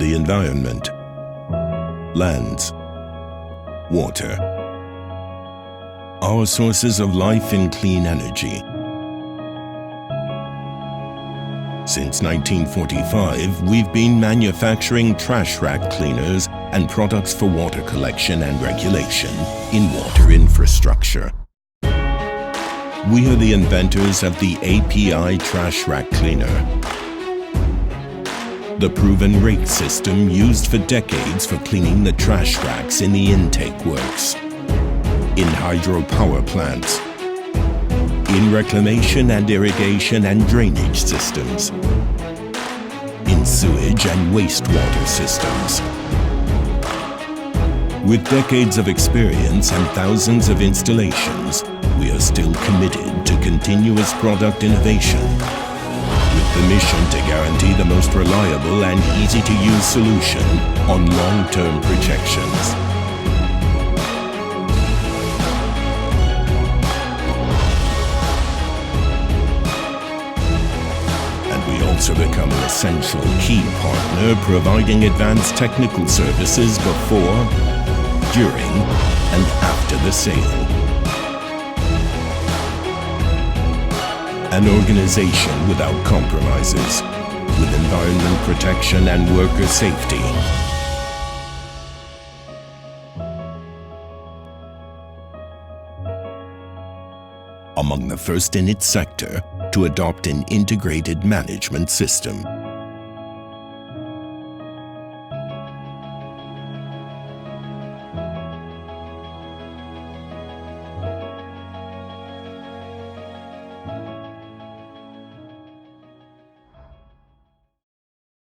the environment, lands, water, our sources of life and clean energy. Since 1945, we've been manufacturing trash rack cleaners and products for water collection and regulation in water infrastructure. We are the inventors of the S.p.A trash rack cleaner, the proven Rakes system used for decades for cleaning the trash racks in the intake works, in hydropower plants, in reclamation and irrigation and drainage systems, in sewage and wastewater systems. With decades of experience and thousands of installations, we are still committed to continuous product innovation, with the mission to guarantee the most reliable and easy-to-use solution on long-term projections. We also become an essential key partner, providing advanced technical services before, during, and after the sale. An organization without compromises, with environment protection and worker safety. Among the first in its sector to adopt an integrated management system.